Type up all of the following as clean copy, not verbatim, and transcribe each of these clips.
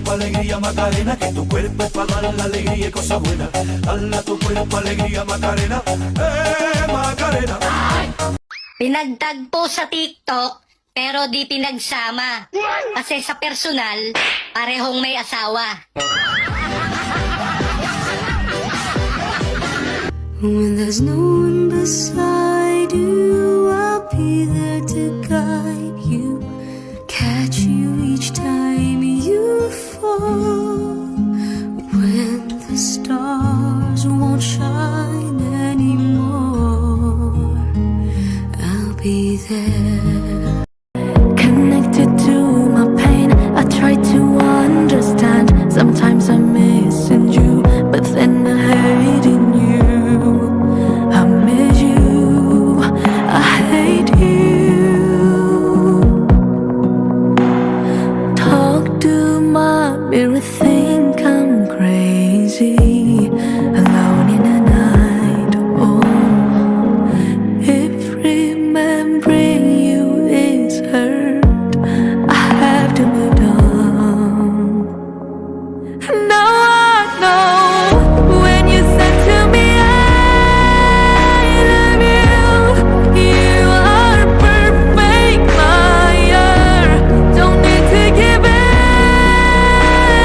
cuerpo alegría Macarena, que tu cuerpo es para dar la alegría y cosas buenas. Dale a tu cuerpo alegría Macarena, Macarena. Pinagtagpo sa TikTok, pero di pinagsama. Kasi sa personal, parehong may asawa. When there's no one beside you, I'll be there to guide you, catch you each time you fall. When the stars won't shine anymore, I'll be there. Connected to my pain, I try to understand. Sometimes I'm missing you, but then I hate in you. I miss you, I hate you. Talk to my mirror, think I'm crazy. Alone in the night, oh. If remembering you is hurt, I have to move on. Now I know when you said to me I love you, you are perfect, liar. Don't need to give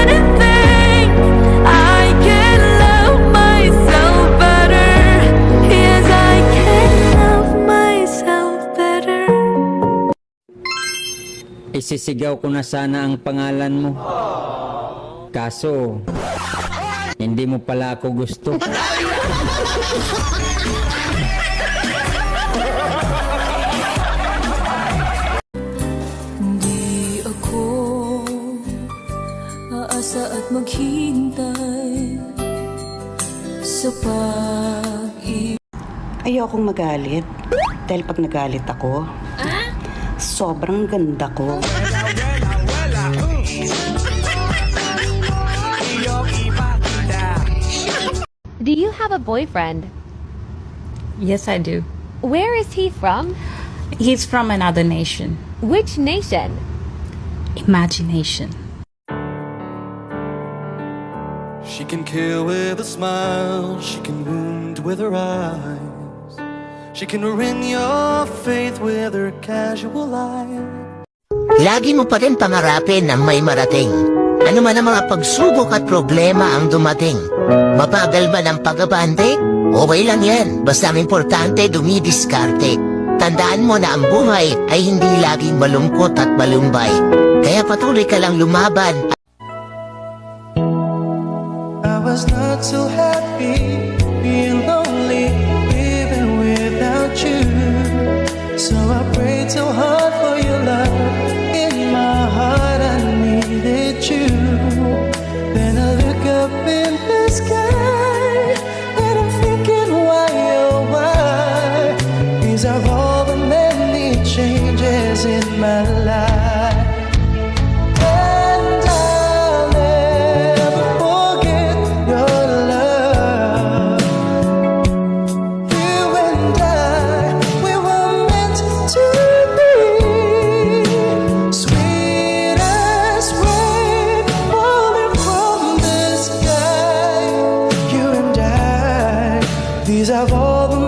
anything. I can love myself better. Yes, I can love myself better. Isisigaw ko na sana ang pangalan mo. Kaso, hindi mo pala ako gusto. Hindi ako aasa at maghintay sa pag-ibig. Ayokong magalit. Dahil pag nagalit ako, sobrang ganda ko. Do you have a boyfriend? Yes, I do. Where is he from? He's from another nation. Which nation? Imagination. She can kill with a smile, she can wound with her eyes, she can ruin your faith with her casual eye. Lagi mo pa rin pangarapin na may marating. Ano man ang mga pagsubok at problema ang dumating. Mabagal man ang pag-abante? Okay lang yan, basta ang importante dumidiskarte. Tandaan mo na ang buhay ay hindi laging malungkot at malumbay. Kaya patuloy ka lang lumaban. I was not so happy, being lonely, living without you. So I prayed so hard for your love. In my heart I needed you. Then I look up in the sky, and I'm thinking why, oh why? These are all the many changes in my life. And I'll never forget your love. You and I, we were meant to be. Sweet as rain falling from the sky. You and I, these are all the